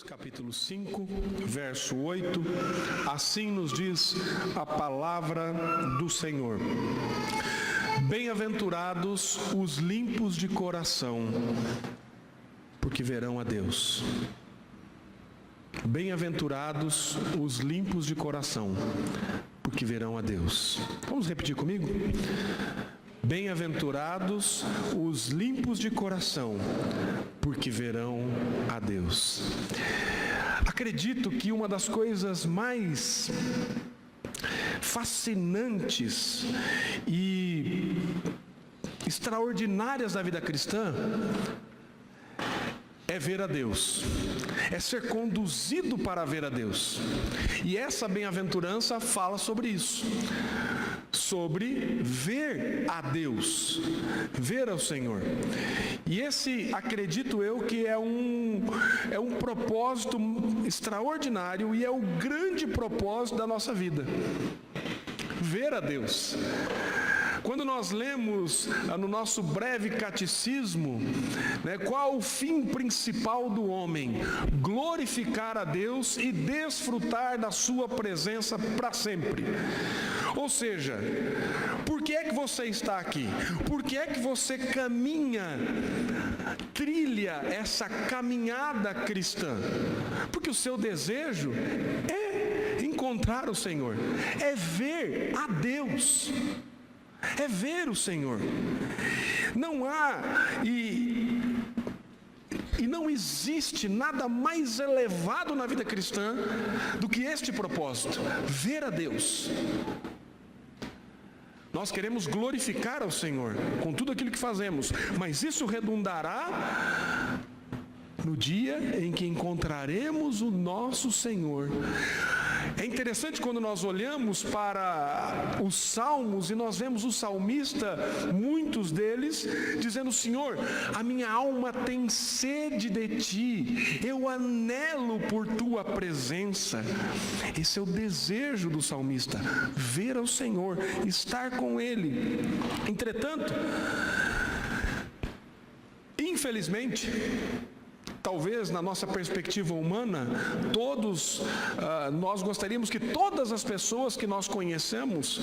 capítulo 5, verso 8, assim nos diz a palavra do Senhor. Bem-aventurados os limpos de coração, porque verão a Deus. Bem-aventurados os limpos de coração, porque verão a Deus. Vamos repetir comigo? Bem-aventurados os limpos de coração, porque verão a Deus. Acredito que uma das coisas mais fascinantes e extraordinárias da vida cristã é ver a Deus, é ser conduzido para ver a Deus. E essa bem-aventurança fala sobre isso, sobre ver a Deus, ver ao Senhor. E esse, acredito eu, que é um propósito extraordinário e é o grande propósito da nossa vida, ver a Deus. Quando nós lemos no nosso breve catecismo, qual o fim principal do homem? Glorificar a Deus e desfrutar da sua presença para sempre. Ou seja, por que é que você está aqui? Por que é que você trilha essa caminhada cristã? Porque o seu desejo é encontrar o Senhor, é ver a Deus. É ver o Senhor. Não há e não existe nada mais elevado na vida cristã do que este propósito, ver a Deus. Nós queremos glorificar ao Senhor com tudo aquilo que fazemos, mas isso redundará no dia em que encontraremos o nosso Senhor. É interessante quando nós olhamos para os salmos e nós vemos o salmista, muitos deles, dizendo: Senhor, a minha alma tem sede de Ti, eu anelo por Tua presença. Esse é o desejo do salmista, ver ao Senhor, estar com Ele. Entretanto, infelizmente, talvez na nossa perspectiva humana, nós gostaríamos que todas as pessoas que nós conhecemos,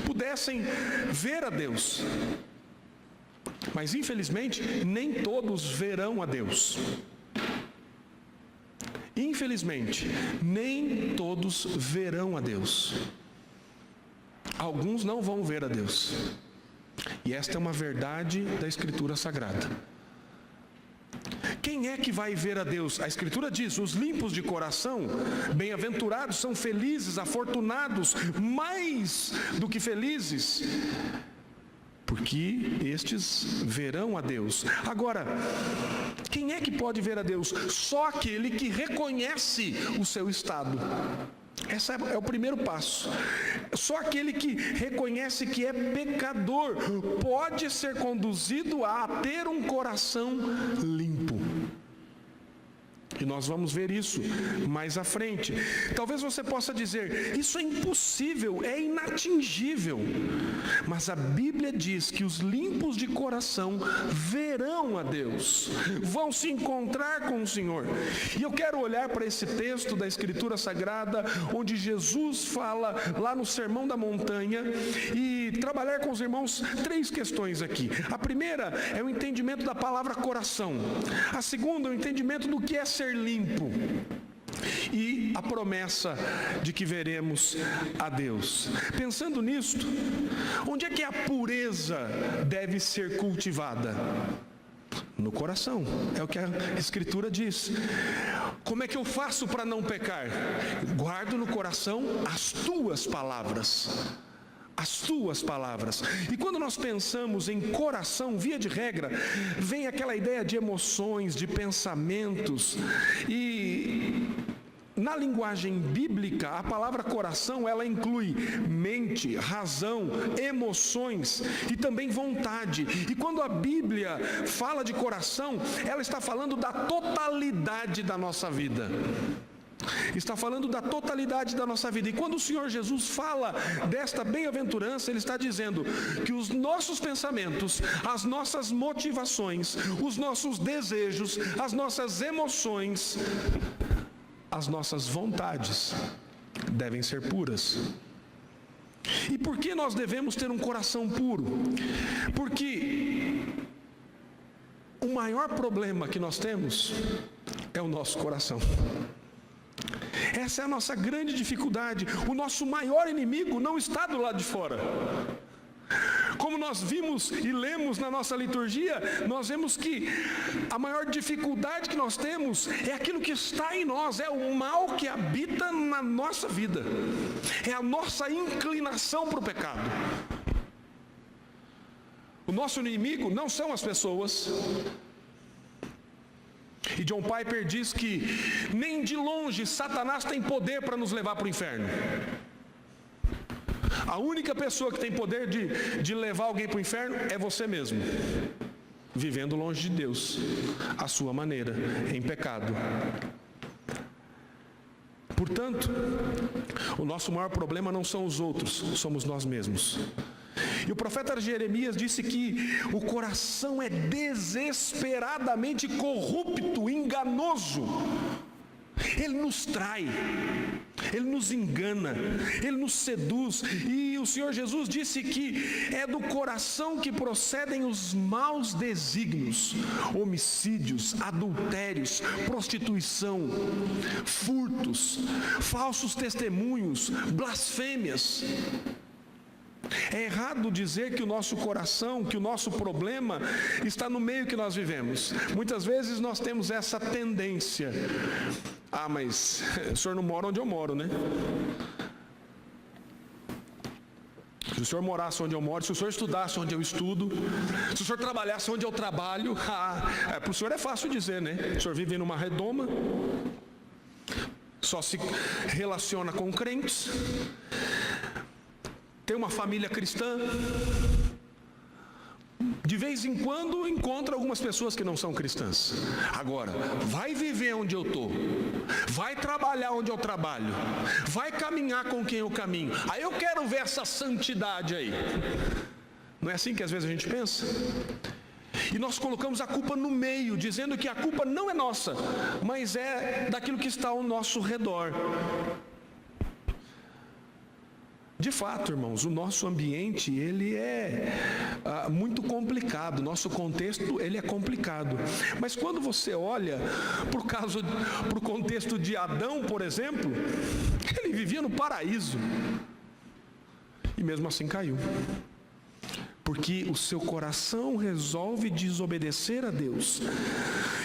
pudessem ver a Deus. Mas infelizmente, nem todos verão a Deus. Infelizmente, nem todos verão a Deus. Alguns não vão ver a Deus. E esta é uma verdade da Escritura Sagrada. Quem é que vai ver a Deus? A Escritura diz: os limpos de coração, bem-aventurados, são felizes, afortunados, mais do que felizes, porque estes verão a Deus. Agora, quem é que pode ver a Deus? Só aquele que reconhece o seu estado. Esse é o primeiro passo. Só aquele que reconhece que é pecador pode ser conduzido a ter um coração limpo. E nós vamos ver isso mais à frente. Talvez você possa dizer: isso é impossível, é inatingível. Mas a Bíblia diz que os limpos de coração verão a Deus, vão se encontrar com o Senhor. E eu quero olhar para esse texto da Escritura Sagrada, onde Jesus fala lá no Sermão da Montanha, e trabalhar com os irmãos 3 questões aqui. A primeira é o entendimento da palavra coração. A segunda é o entendimento do que é ser limpo, e a promessa de que veremos a Deus. Pensando nisto, onde é que a pureza deve ser cultivada? No coração, é o que a Escritura diz. Como é que eu faço para não pecar? Guardo no coração as Tuas palavras. As Tuas palavras. E quando nós pensamos em coração, via de regra, vem aquela ideia de emoções, de pensamentos. E na linguagem bíblica, a palavra coração, ela inclui mente, razão, emoções e também vontade. E quando a Bíblia fala de coração, ela está falando da totalidade da nossa vida. Está falando da totalidade da nossa vida. E quando o Senhor Jesus fala desta bem-aventurança, Ele está dizendo que os nossos pensamentos, as nossas motivações, os nossos desejos, as nossas emoções, as nossas vontades devem ser puras. E por que nós devemos ter um coração puro? Porque o maior problema que nós temos é o nosso coração. Essa é a nossa grande dificuldade. O nosso maior inimigo não está do lado de fora. Como nós vimos e lemos na nossa liturgia, nós vemos que a maior dificuldade que nós temos é aquilo que está em nós, é o mal que habita na nossa vida, é a nossa inclinação para o pecado. O nosso inimigo não são as pessoas. E John Piper diz que nem de longe Satanás tem poder para nos levar para o inferno. A única pessoa que tem poder de levar alguém para o inferno é você mesmo, vivendo longe de Deus, à sua maneira, em pecado. Portanto, o nosso maior problema não são os outros, somos nós mesmos. E o profeta Jeremias disse que o coração é desesperadamente corrupto, enganoso. Ele nos trai, ele nos engana, ele nos seduz. E o Senhor Jesus disse que é do coração que procedem os maus desígnios, homicídios, adultérios, prostituição, furtos, falsos testemunhos, blasfêmias. É errado dizer que o nosso coração, que o nosso problema está no meio que nós vivemos. Muitas vezes nós temos essa tendência. Ah, mas o senhor não mora onde eu moro, né? Se o senhor morasse onde eu moro, se o senhor estudasse onde eu estudo, se o senhor trabalhasse onde eu trabalho, para o senhor é fácil dizer, né? O senhor vive numa redoma, só se relaciona com crentes, tem uma família cristã, de vez em quando encontra algumas pessoas que não são cristãs. Agora, vai viver onde eu estou, vai trabalhar onde eu trabalho, vai caminhar com quem eu caminho, aí eu quero ver essa santidade aí. Não é assim que às vezes a gente pensa? E nós colocamos a culpa no meio, dizendo que a culpa não é nossa, mas é daquilo que está ao nosso redor. De fato, irmãos, o nosso ambiente, ele é muito complicado, nosso contexto, ele é complicado. Mas quando você olha para o contexto de Adão, por exemplo, ele vivia no paraíso, e mesmo assim caiu. Porque o seu coração resolve desobedecer a Deus.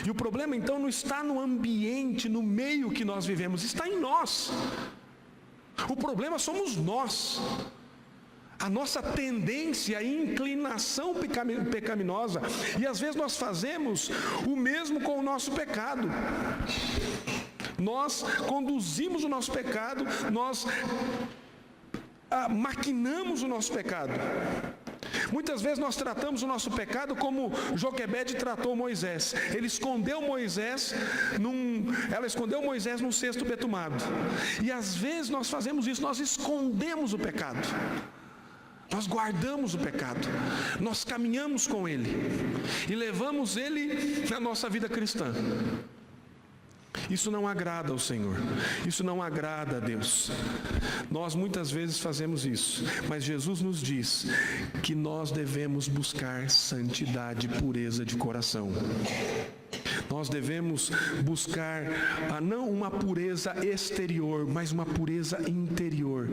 E o problema então não está no ambiente, no meio que nós vivemos, está em nós. O problema somos nós, a nossa tendência, a inclinação pecaminosa, e às vezes nós fazemos o mesmo com o nosso pecado. Nós conduzimos o nosso pecado, nós maquinamos o nosso pecado. Muitas vezes nós tratamos o nosso pecado como Joquebede tratou Moisés. Ela escondeu Moisés num cesto betumado. E às vezes nós fazemos isso, nós escondemos o pecado. Nós guardamos o pecado. Nós caminhamos com ele e levamos ele na nossa vida cristã. Isso não agrada ao Senhor, isso não agrada a Deus. Nós muitas vezes fazemos isso, mas Jesus nos diz que nós devemos buscar santidade e pureza de coração. Nós devemos buscar não uma pureza exterior, mas uma pureza interior.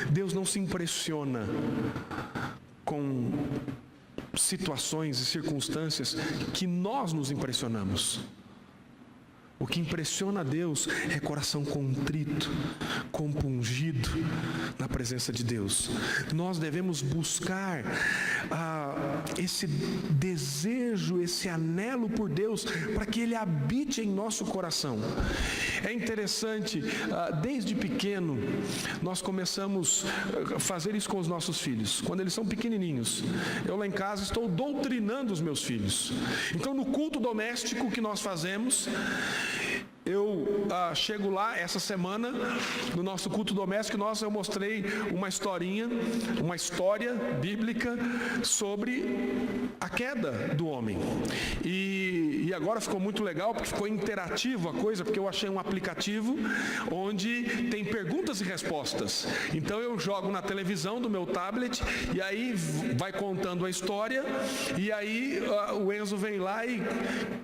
Deus não se impressiona com situações e circunstâncias que nós nos impressionamos. O que impressiona a Deus é coração contrito, compungido na presença de Deus. Nós devemos buscar esse desejo, esse anelo por Deus, para que Ele habite em nosso coração. É interessante, desde pequeno, nós começamos a fazer isso com os nossos filhos, quando eles são pequenininhos. Eu lá em casa estou doutrinando os meus filhos. Então, no culto doméstico que nós fazemos, Eu chego lá essa semana, no nosso culto doméstico, eu mostrei uma história bíblica sobre a queda do homem. E agora ficou muito legal, porque ficou interativo a coisa, porque eu achei um aplicativo onde tem perguntas e respostas. Então eu jogo na televisão do meu tablet, e aí vai contando a história, e aí o Enzo vem lá e...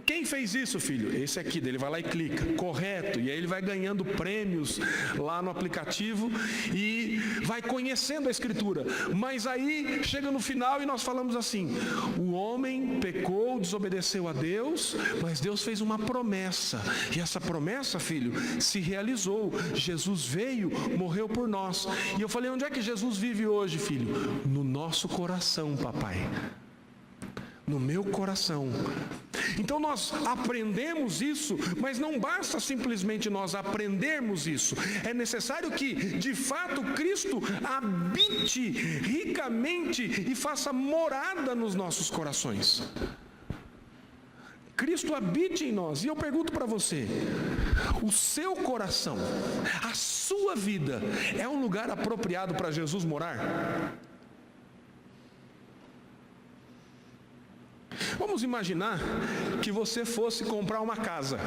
Quem fez isso, filho? Esse aqui. Ele vai lá e clica. Correto. E aí ele vai ganhando prêmios lá no aplicativo e vai conhecendo a Escritura. Mas aí chega no final e nós falamos assim: o homem pecou, desobedeceu a Deus, mas Deus fez uma promessa. E essa promessa, filho, se realizou. Jesus veio, morreu por nós. E eu falei: onde é que Jesus vive hoje, filho? No nosso coração, papai. No meu coração. Então nós aprendemos isso, mas não basta simplesmente nós aprendermos isso. É necessário que, de fato, Cristo habite ricamente e faça morada nos nossos corações. Cristo habite em nós. E eu pergunto para você: o seu coração, a sua vida, é um lugar apropriado para Jesus morar? Vamos imaginar que você fosse comprar uma casa.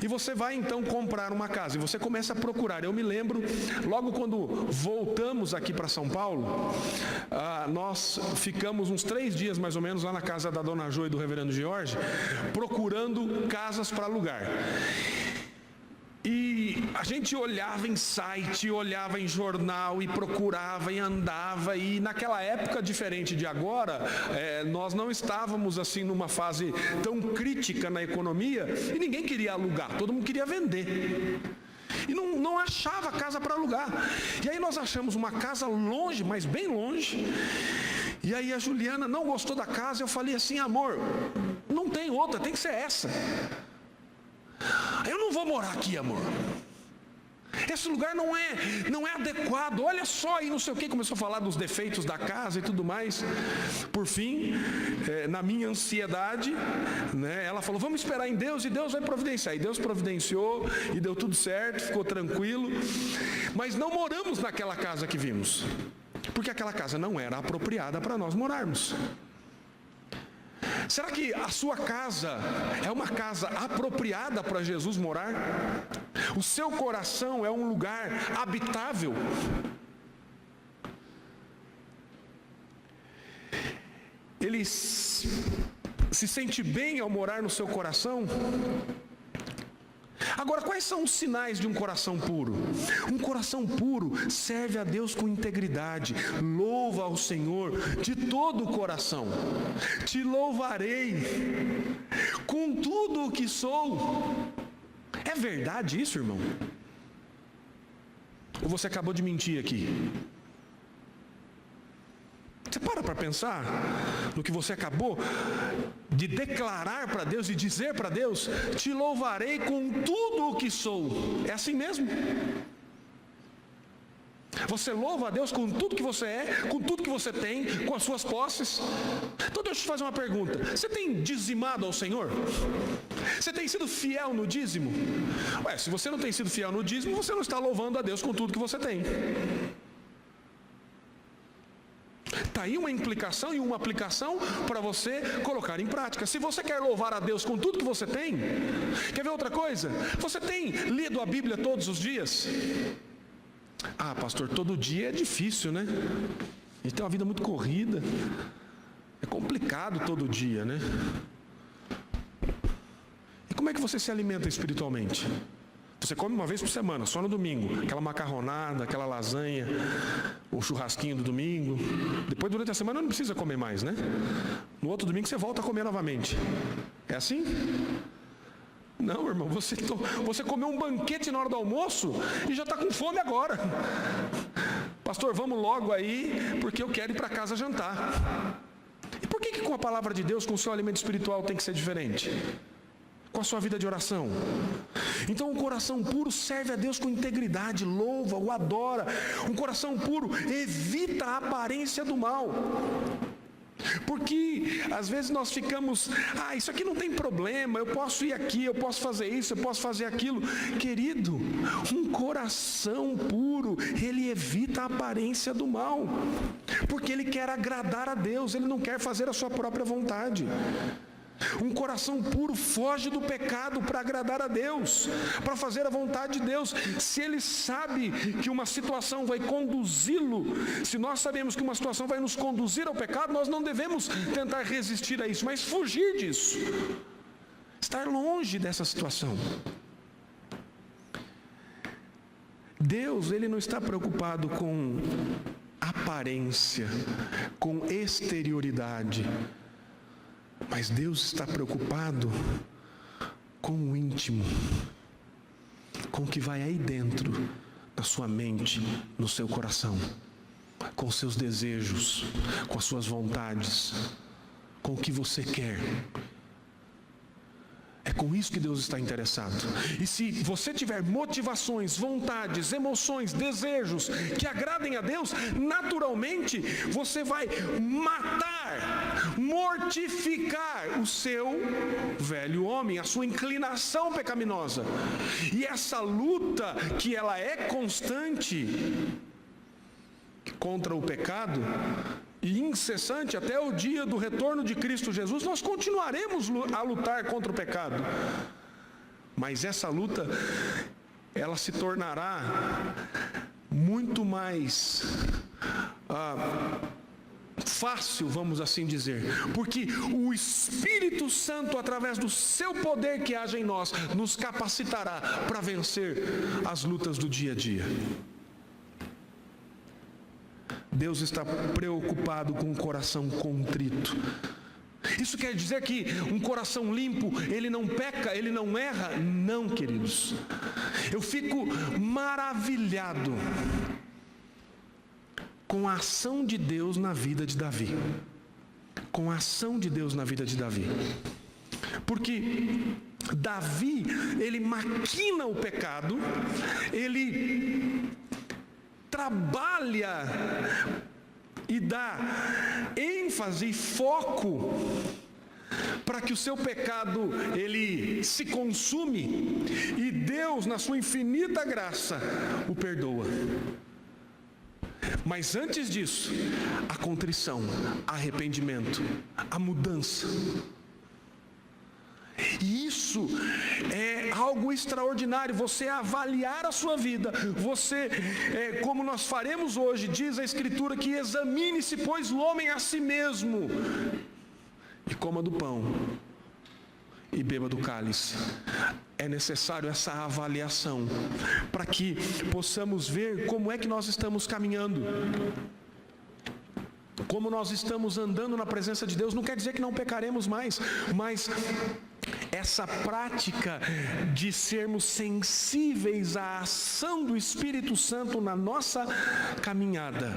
E você vai então comprar uma casa, e você começa a procurar. Eu me lembro, logo quando voltamos aqui para São Paulo, nós ficamos uns 3 dias mais ou menos lá na casa da Dona Jo e do Reverendo Jorge, procurando casas para alugar. E a gente olhava em site, olhava em jornal e procurava e andava. E naquela época, diferente de agora, nós não estávamos assim numa fase tão crítica na economia e ninguém queria alugar, todo mundo queria vender. E não achava casa para alugar. E aí nós achamos uma casa longe, mas bem longe. E aí a Juliana não gostou da casa. Eu falei assim: amor, não tem outra, tem que ser essa. Eu não vou morar aqui, amor. Esse lugar não é adequado. Olha só, e não sei o que. Começou a falar dos defeitos da casa e tudo mais. Por fim, na minha ansiedade, ela falou: vamos esperar em Deus, e Deus vai providenciar. E Deus providenciou, e deu tudo certo, ficou tranquilo. Mas não moramos naquela casa que vimos, porque aquela casa não era apropriada para nós morarmos. Será que a sua casa é uma casa apropriada para Jesus morar? O seu coração é um lugar habitável? Ele se sente bem ao morar no seu coração? Agora, quais são os sinais de um coração puro? Um coração puro serve a Deus com integridade, louva ao Senhor de todo o coração. Te louvarei com tudo o que sou. É verdade isso, irmão? Ou você acabou de mentir aqui? Você para pensar no que você acabou de declarar para Deus e dizer para Deus: te louvarei com tudo o que sou. É assim mesmo? Você louva a Deus com tudo que você é, com tudo que você tem, com as suas posses? Então deixa eu te fazer uma pergunta: você tem dizimado ao Senhor? Você tem sido fiel no dízimo? Se você não tem sido fiel no dízimo, você não está louvando a Deus com tudo que você tem. Está aí uma implicação e uma aplicação para você colocar em prática. Se você quer louvar a Deus com tudo que você tem, quer ver outra coisa? Você tem lido a Bíblia todos os dias? Pastor, todo dia é difícil, né? A gente tem uma vida muito corrida. É complicado todo dia, né? E como é que você se alimenta espiritualmente? Você come uma vez por semana, só no domingo. Aquela macarronada, aquela lasanha, o churrasquinho do domingo. Depois, durante a semana, não precisa comer mais, né? No outro domingo, você volta a comer novamente. É assim? Não, irmão, você comeu um banquete na hora do almoço e já está com fome agora. Pastor, vamos logo aí, porque eu quero ir para casa jantar. E por que com a palavra de Deus, com o seu alimento espiritual, tem que ser diferente? Com a sua vida de oração. Então um coração puro serve a Deus com integridade, louva, o adora. Um coração puro evita a aparência do mal. Porque às vezes nós ficamos, isso aqui não tem problema, eu posso ir aqui, eu posso fazer isso, eu posso fazer aquilo. Querido, um coração puro, ele evita a aparência do mal, porque ele quer agradar a Deus, ele não quer fazer a sua própria vontade. Um coração puro foge do pecado para agradar a Deus, para fazer a vontade de Deus. Se ele sabe que uma situação vai conduzi-lo, se nós sabemos que uma situação vai nos conduzir ao pecado, nós não devemos tentar resistir a isso, mas fugir disso, estar longe dessa situação. Deus, ele não está preocupado com aparência, com exterioridade, mas Deus está preocupado com o íntimo, com o que vai aí dentro da sua mente, no seu coração, com os seus desejos, com as suas vontades, com o que você quer. É com isso que Deus está interessado. E se você tiver motivações, vontades, emoções, desejos que agradem a Deus, naturalmente você vai matar, mortificar o seu velho homem, a sua inclinação pecaminosa. E essa luta, que ela é constante contra o pecado, e incessante até o dia do retorno de Cristo Jesus, nós continuaremos a lutar contra o pecado. Mas essa luta, ela se tornará muito mais fácil, vamos assim dizer, porque o Espírito Santo, através do seu poder que age em nós, nos capacitará para vencer as lutas do dia a dia. Deus está preocupado com um coração contrito. Isso quer dizer que um coração limpo, ele não peca, ele não erra? Não, queridos. Eu fico maravilhado com a ação de Deus na vida de Davi. Com a ação de Deus na vida de Davi. Porque Davi, ele maquina o pecado, ele trabalha e dá ênfase e foco para que o seu pecado ele se consume, e Deus, na sua infinita graça, o perdoa. Mas antes disso, a contrição, arrependimento, a mudança. E isso é algo extraordinário, você avaliar a sua vida, você, como nós faremos hoje, diz a Escritura que examine-se, pois, o homem a si mesmo, e coma do pão, e beba do cálice. É necessário essa avaliação, para que possamos ver como é que nós estamos caminhando, como nós estamos andando na presença de Deus. Não quer dizer que não pecaremos mais, mas essa prática de sermos sensíveis à ação do Espírito Santo na nossa caminhada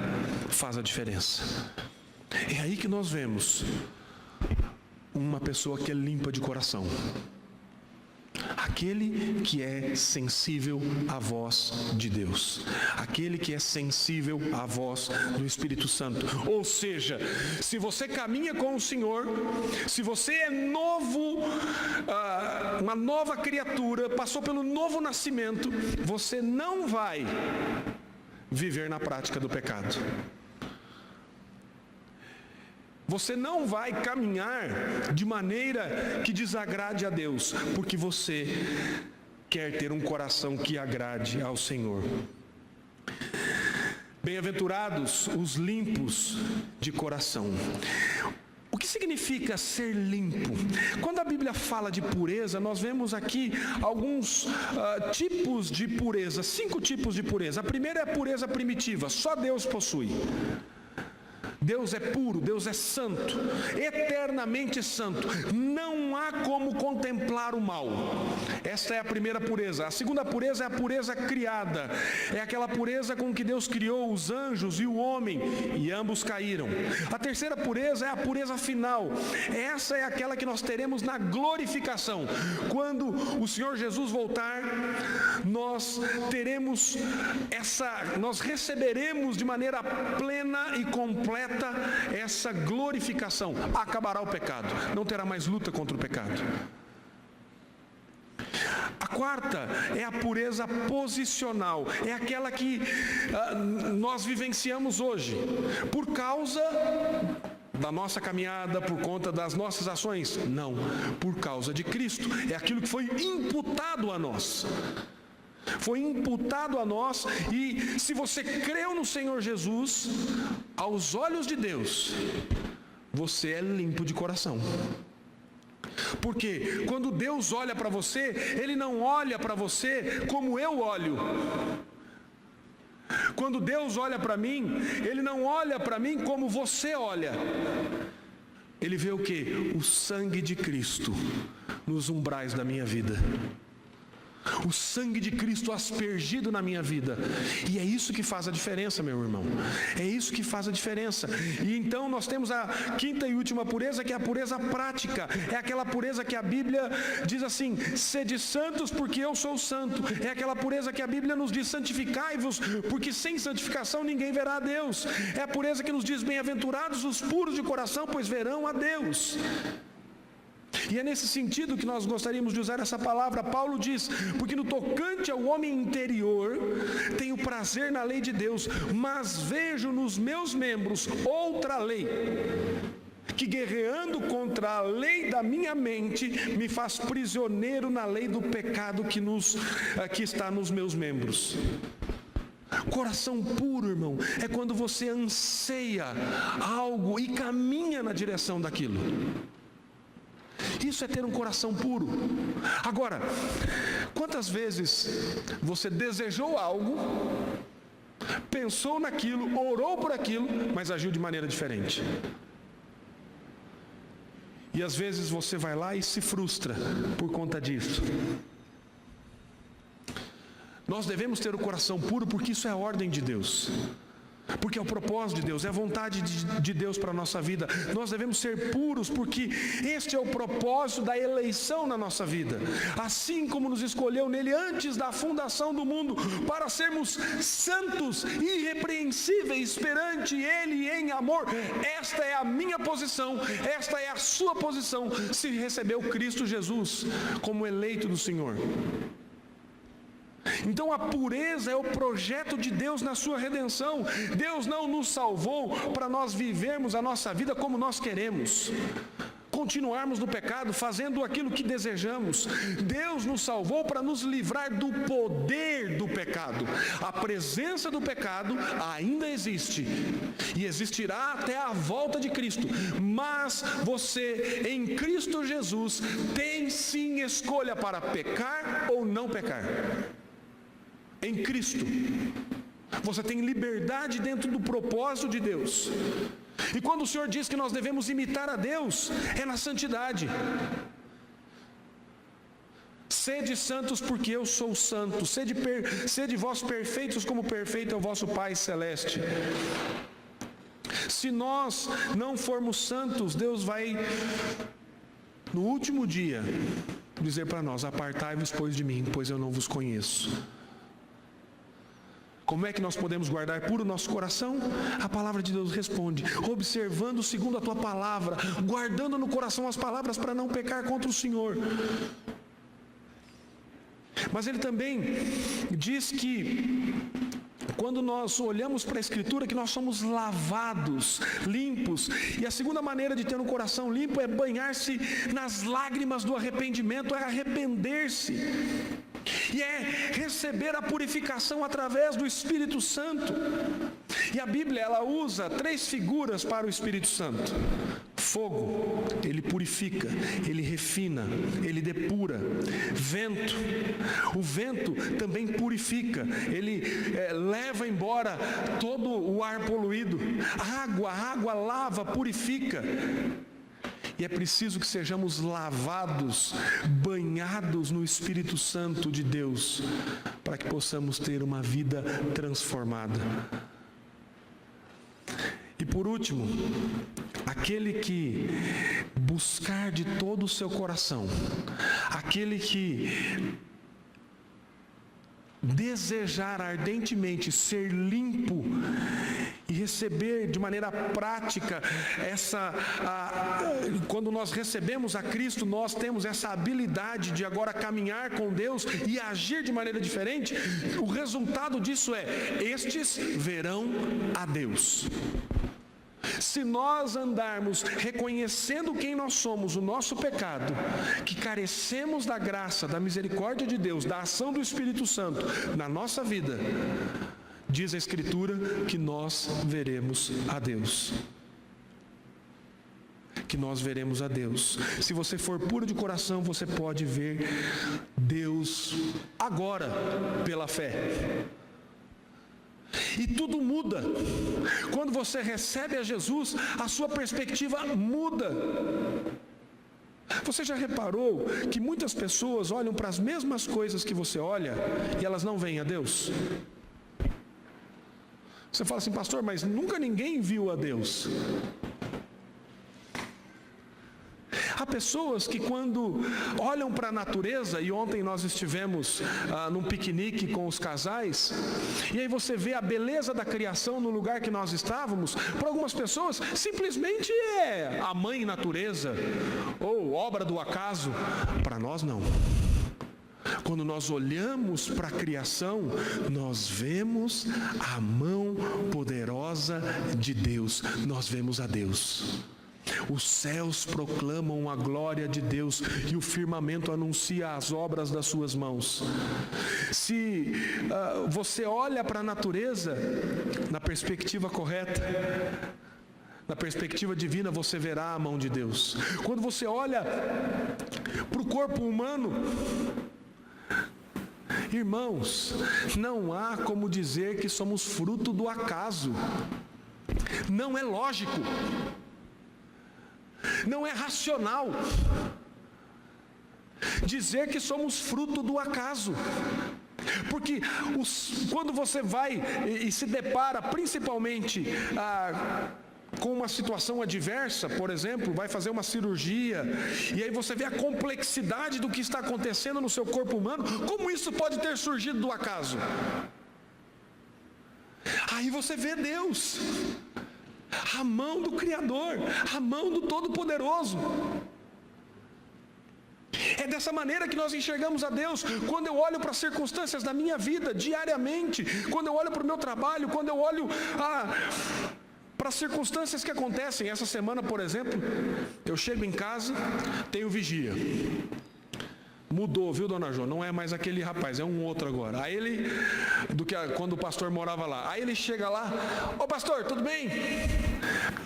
faz a diferença. É aí que nós vemos uma pessoa que é limpa de coração, aquele que é sensível à voz de Deus, aquele que é sensível à voz do Espírito Santo. Ou seja, se você caminha com o Senhor, se você é novo, uma nova criatura, passou pelo novo nascimento, você não vai viver na prática do pecado. Você não vai caminhar de maneira que desagrade a Deus, porque você quer ter um coração que agrade ao Senhor. Bem-aventurados os limpos de coração. O que significa ser limpo? Quando a Bíblia fala de pureza, nós vemos aqui alguns tipos de pureza, 5 tipos de pureza. A primeira é a pureza primitiva, só Deus possui. Deus é puro, Deus é santo, eternamente santo. Não há como contemplar o mal. Esta é a primeira pureza. A segunda pureza é a pureza criada. É aquela pureza com que Deus criou os anjos e o homem, e ambos caíram. A terceira pureza é a pureza final. Essa é aquela que nós teremos na glorificação. Quando o Senhor Jesus voltar, nós teremos nós receberemos de maneira plena e completa completa essa glorificação, acabará o pecado, não terá mais luta contra o pecado. A quarta é a pureza posicional, é aquela que nós vivenciamos hoje, por causa da nossa caminhada, por conta das nossas ações? Não, por causa de Cristo, é aquilo que foi imputado a nós. Foi imputado a nós, e se você creu no Senhor Jesus, aos olhos de Deus, você é limpo de coração. Porque quando Deus olha para você, Ele não olha para você como eu olho. Quando Deus olha para mim, Ele não olha para mim como você olha. Ele vê o quê? O sangue de Cristo nos umbrais da minha vida. O sangue de Cristo aspergido na minha vida. E é isso que faz a diferença, meu irmão. É isso que faz a diferença. E então nós temos a quinta e última pureza, que é a pureza prática. É aquela pureza que a Bíblia diz assim: sede santos porque eu sou santo. É aquela pureza que a Bíblia nos diz: santificai-vos, porque sem santificação ninguém verá a Deus. É a pureza que nos diz: bem-aventurados os puros de coração, pois verão a Deus. E é nesse sentido que nós gostaríamos de usar essa palavra. Paulo diz: porque no tocante ao homem interior, tenho prazer na lei de Deus, mas vejo nos meus membros outra lei, que guerreando contra a lei da minha mente, me faz prisioneiro na lei do pecado que está nos meus membros. Coração puro, irmão, é quando você anseia algo e caminha na direção daquilo. Isso é ter um coração puro. Agora, quantas vezes você desejou algo, pensou naquilo, orou por aquilo, mas agiu de maneira diferente? E às vezes você vai lá e se frustra por conta disso. Nós devemos ter o coração puro, porque isso é a ordem de Deus. Porque é o propósito de Deus, é a vontade de Deus para a nossa vida. Nós devemos ser puros, porque este é o propósito da eleição na nossa vida. Assim como nos escolheu nele antes da fundação do mundo, para sermos santos, irrepreensíveis perante ele em amor. Esta é a minha posição, esta é a sua posição, se recebeu Cristo Jesus como eleito do Senhor. Então a pureza é o projeto de Deus na sua redenção. Deus não nos salvou para nós vivermos a nossa vida como nós queremos, continuarmos no pecado, fazendo aquilo que desejamos. Deus nos salvou para nos livrar do poder do pecado. A presença do pecado ainda existe e existirá até a volta de Cristo, mas você em Cristo Jesus tem sim escolha para pecar ou não pecar. Em Cristo você tem liberdade dentro do propósito de Deus. E quando o Senhor diz que nós devemos imitar a Deus, é na santidade. Sede santos porque eu sou santo. Sede vós perfeitos como perfeito é o vosso Pai Celeste. Se nós não formos santos, Deus vai, no último dia, dizer para nós: apartai-vos, pois, de mim, pois eu não vos conheço. Como é que nós podemos guardar puro o nosso coração? A palavra de Deus responde: observando segundo a tua palavra, guardando no coração as palavras para não pecar contra o Senhor. Mas ele também diz que quando nós olhamos para a Escritura, que nós somos lavados, limpos. E a segunda maneira de ter um coração limpo é banhar-se nas lágrimas do arrependimento, é arrepender-se. E é receber a purificação através do Espírito Santo. E a Bíblia, ela usa 3 figuras para o Espírito Santo. Fogo, ele purifica, ele refina, ele depura. Vento, o vento também purifica, ele leva embora todo o ar poluído. A água lava, purifica. E é preciso que sejamos lavados, banhados no Espírito Santo de Deus, para que possamos ter uma vida transformada. E por último, aquele que buscar de todo o seu coração, aquele que desejar ardentemente ser limpo e receber de maneira prática quando nós recebemos a Cristo, nós temos essa habilidade de agora caminhar com Deus e agir de maneira diferente. O resultado disso é: estes verão a Deus. Se nós andarmos reconhecendo quem nós somos, o nosso pecado, que carecemos da graça, da misericórdia de Deus, da ação do Espírito Santo na nossa vida, diz a Escritura que nós veremos a Deus. Que nós veremos a Deus. Se você for puro de coração, você pode ver Deus agora pela fé. E tudo muda. Quando você recebe a Jesus, a sua perspectiva muda. Você já reparou que muitas pessoas olham para as mesmas coisas que você olha e elas não veem a Deus? Você fala assim: pastor, mas nunca ninguém viu a Deus. Há pessoas que quando olham para a natureza, e ontem nós estivemos num piquenique com os casais, e aí você vê a beleza da criação no lugar que nós estávamos. Para algumas pessoas simplesmente é a mãe natureza, ou obra do acaso. Para nós não. Quando nós olhamos para a criação, nós vemos a mão poderosa de Deus, nós vemos a Deus. Os céus proclamam a glória de Deus e o firmamento anuncia as obras das suas mãos. Se você olha para a natureza na perspectiva correta, na perspectiva divina, você verá a mão de Deus. Quando você olha para o corpo humano, irmãos, não há como dizer que somos fruto do acaso. Não é lógico. Não é racional dizer que somos fruto do acaso. Porque quando você vai e se depara principalmente com uma situação adversa, por exemplo, vai fazer uma cirurgia, e aí você vê a complexidade do que está acontecendo no seu corpo humano, como isso pode ter surgido do acaso? Aí você vê Deus, a mão do Criador, a mão do Todo-Poderoso. É dessa maneira que nós enxergamos a Deus. Quando eu olho para as circunstâncias da minha vida, diariamente, quando eu olho para o meu trabalho, quando eu olho para as circunstâncias que acontecem. Essa semana, por exemplo, eu chego em casa, tenho vigia. Mudou, viu, dona Jo? Não é mais aquele rapaz, é um outro agora. Aí ele, quando o pastor morava lá. Aí ele chega lá: ô pastor, tudo bem?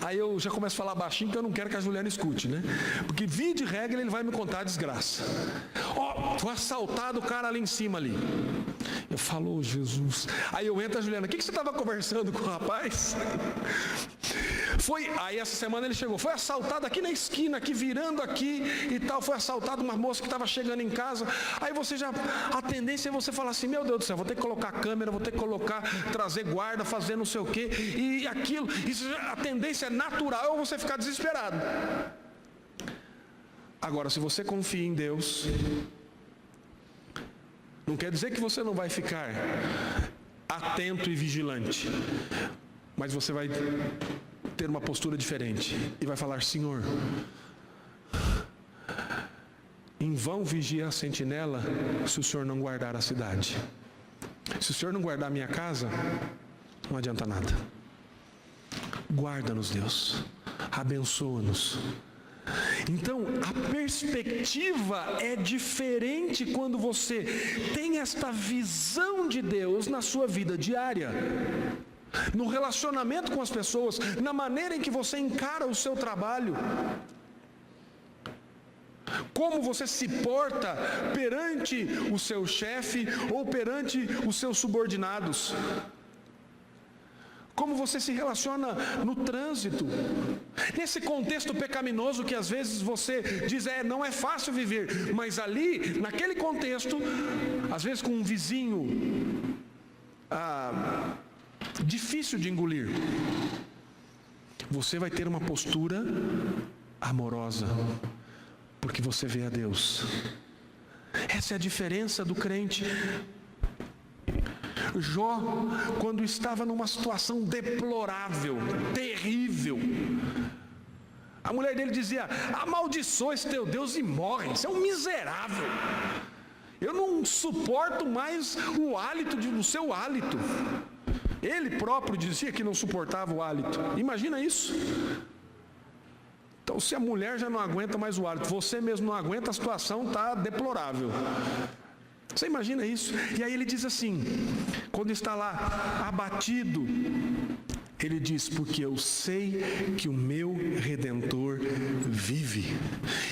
Aí eu já começo a falar baixinho, que eu não quero que a Juliana escute, né? Porque via de regra ele vai me contar a desgraça. Foi assaltado o cara ali em cima ali. Eu falo: oh, Jesus. Aí eu entro: a Juliana, o que você estava conversando com o rapaz? Aí essa semana ele chegou, foi assaltado aqui na esquina, aqui virando aqui e tal, foi assaltado uma moça que estava chegando em casa. Aí a tendência é você falar assim: meu Deus do céu, vou ter que colocar câmera, vou ter que trazer guarda, fazer não sei o quê, e aquilo, a tendência é natural, ou você ficar desesperado. Agora, se você confia em Deus, não quer dizer que você não vai ficar atento e vigilante, mas você vai ter uma postura diferente e vai falar: Senhor, em vão vigia a sentinela se o Senhor não guardar a cidade. Se o Senhor não guardar a minha casa, não adianta nada. Guarda-nos, Deus, abençoa-nos. Então, a perspectiva é diferente quando você tem esta visão de Deus na sua vida diária, no relacionamento com as pessoas, na maneira em que você encara o seu trabalho, como você se porta perante o seu chefe ou perante os seus subordinados, como você se relaciona no trânsito, nesse contexto pecaminoso que às vezes você diz: não é fácil viver, mas ali, naquele contexto, às vezes com um vizinho difícil de engolir, você vai ter uma postura amorosa, porque você vê a Deus. Essa é a diferença do crente. Jó, quando estava numa situação deplorável, terrível, a mulher dele dizia: amaldiçoa esse teu Deus e morre, você é um miserável, eu não suporto mais o hálito do seu hálito. Ele próprio dizia que não suportava o hálito. Imagina isso. Então, se a mulher já não aguenta mais o hálito, você mesmo não aguenta, a situação está deplorável. Você imagina isso? E aí ele diz assim, quando está lá abatido, ele diz: porque eu sei que o meu Redentor vive,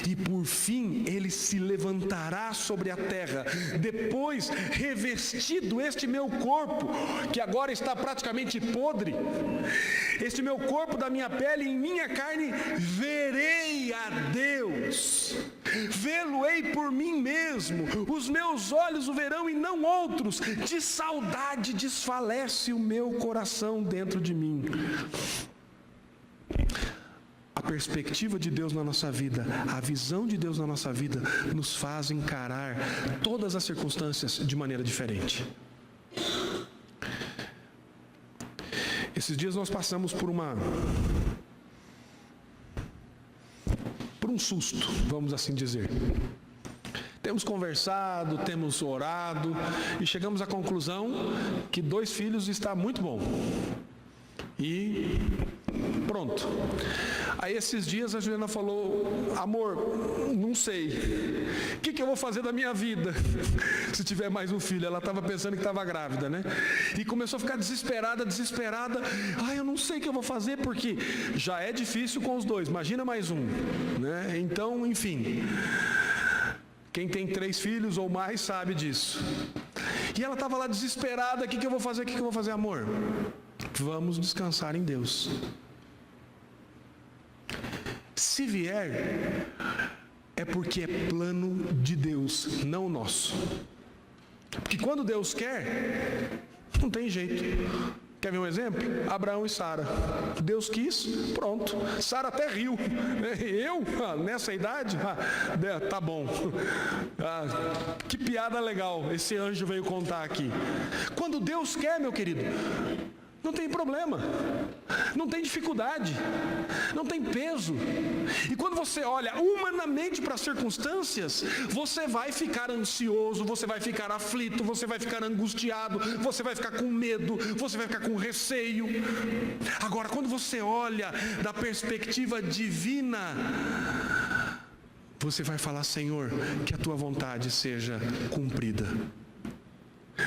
e por fim ele se levantará sobre a terra, depois revestido este meu corpo, que agora está praticamente podre, este meu corpo da minha pele, em minha carne, verei a Deus, vê-lo-ei por mim mesmo, os meus olhos o verão e não outros, de saudade desfalece o meu coração dentro de mim. A perspectiva de Deus na nossa vida, a visão de Deus na nossa vida, nos faz encarar todas as circunstâncias de maneira diferente. Esses dias nós passamos por um susto, vamos assim dizer. Temos conversado, temos orado e chegamos à conclusão que 2 filhos está muito bom. E pronto. Aí esses dias a Juliana falou: amor, não sei, o que eu vou fazer da minha vida se tiver mais um filho? Ela estava pensando que estava grávida, né? E começou a ficar desesperada. Eu não sei o que eu vou fazer, porque já é difícil com os 2, imagina mais um, né? Então, enfim, quem tem 3 filhos ou mais sabe disso. E ela estava lá desesperada: o que eu vou fazer, amor? Vamos descansar em Deus. Se vier, é porque é plano de Deus, não nosso. Porque quando Deus quer, não tem jeito. Quer ver um exemplo? Abraão e Sara. Deus quis, pronto. Sara até riu. Eu, nessa idade, tá bom. Que piada legal, esse anjo veio contar aqui. Quando Deus quer, meu querido, não tem problema, não tem dificuldade, não tem peso. E quando você olha humanamente para as circunstâncias, você vai ficar ansioso, você vai ficar aflito, você vai ficar angustiado, você vai ficar com medo, você vai ficar com receio. Agora, quando você olha da perspectiva divina, você vai falar: Senhor, que a tua vontade seja cumprida.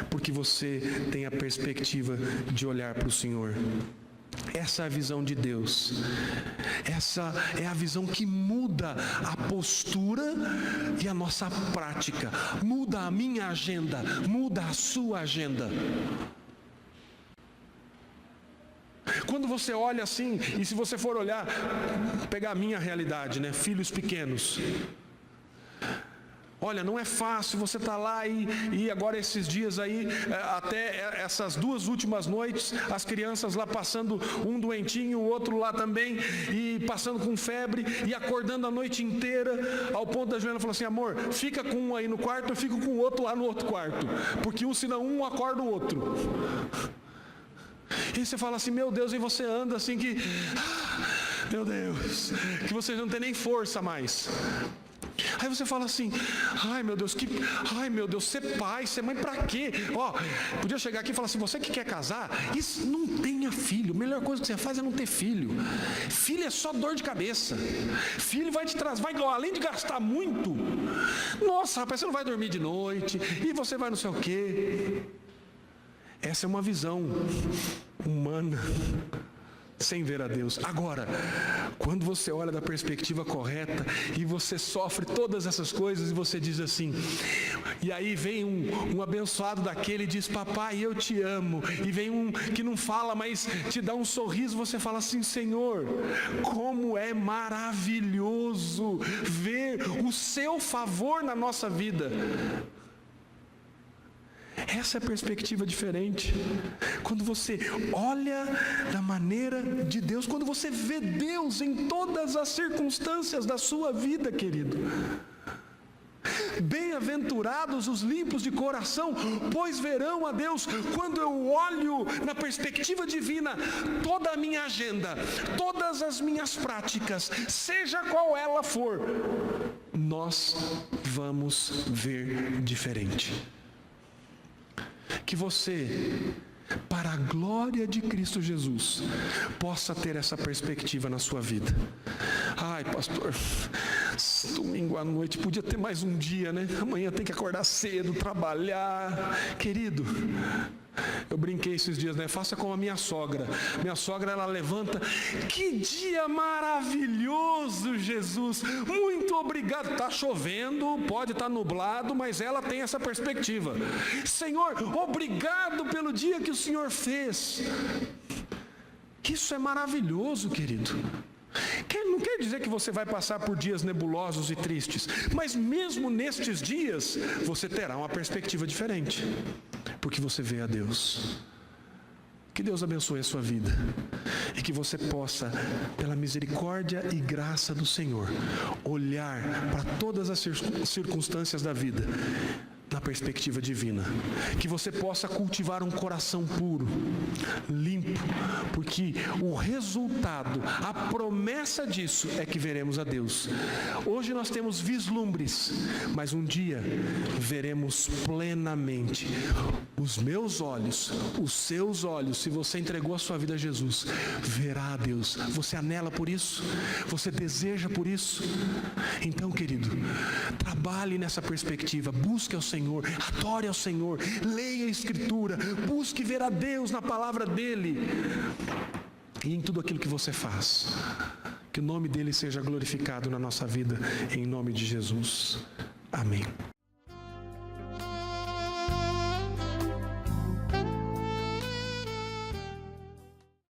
Porque você tem a perspectiva de olhar para o Senhor. Essa é a visão de Deus. Essa é a visão que muda a postura e a nossa prática. Muda a minha agenda, muda a sua agenda. Quando você olha assim, e se você for olhar, pegar a minha realidade, né? Filhos pequenos. Olha, não é fácil, você está lá e agora esses dias aí, até essas 2 últimas noites, as crianças lá passando, um doentinho, o outro lá também, e passando com febre, e acordando a noite inteira, ao ponto da Juliana falar assim: amor, fica com um aí no quarto, eu fico com o outro lá no outro quarto, porque senão um acorda o outro. E você fala assim: meu Deus, e você anda assim que, meu Deus, que você não tem nem força mais. Aí você fala assim: ai meu Deus, ser pai, ser mãe pra quê? Podia chegar aqui e falar assim: você que quer casar, isso, não tenha filho. A melhor coisa que você faz é não ter filho. Filho é só dor de cabeça. Filho vai te trazer, além de gastar muito, nossa rapaz, você não vai dormir de noite, e você vai não sei o quê. Essa é uma visão humana, sem ver a Deus. Agora, quando você olha da perspectiva correta e você sofre todas essas coisas e você diz assim, e aí vem um abençoado daquele e diz: papai, eu te amo, e vem um que não fala, mas te dá um sorriso, você fala assim: Senhor, como é maravilhoso ver o seu favor na nossa vida. Essa é a perspectiva diferente. Quando você olha da maneira de Deus, quando você vê Deus em todas as circunstâncias da sua vida, querido. Bem-aventurados os limpos de coração, pois verão a Deus. Quando eu olho na perspectiva divina, toda a minha agenda, todas as minhas práticas, seja qual ela for, nós vamos ver diferente. Que você, para a glória de Cristo Jesus, possa ter essa perspectiva na sua vida. Ai, pastor, domingo à noite, podia ter mais um dia, né? Amanhã tem que acordar cedo, trabalhar. Querido, eu brinquei esses dias, né? Faça como a minha sogra. Minha sogra, ela levanta: que dia maravilhoso, Jesus, muito obrigado. Está chovendo, pode estar nublado, mas ela tem essa perspectiva. Senhor, obrigado pelo dia que o Senhor fez. Isso é maravilhoso, querido. Não quer dizer que você vai passar por dias nebulosos e tristes, mas mesmo nestes dias, você terá uma perspectiva diferente, porque você vê a Deus. Que Deus abençoe a sua vida, e que você possa, pela misericórdia e graça do Senhor, olhar para todas as circunstâncias da vida na perspectiva divina. Que você possa cultivar um coração puro, limpo, porque o resultado, a promessa disso é que veremos a Deus. Hoje nós temos vislumbres, mas um dia veremos plenamente. Os meus olhos, os seus olhos, se você entregou a sua vida a Jesus, verá a Deus. Você anela por isso? Você deseja por isso? Então, querido, trabalhe nessa perspectiva, busque ao Senhor, adore ao Senhor, leia a Escritura, busque ver a Deus na palavra dEle e em tudo aquilo que você faz. Que o nome dEle seja glorificado na nossa vida, em nome de Jesus. Amém.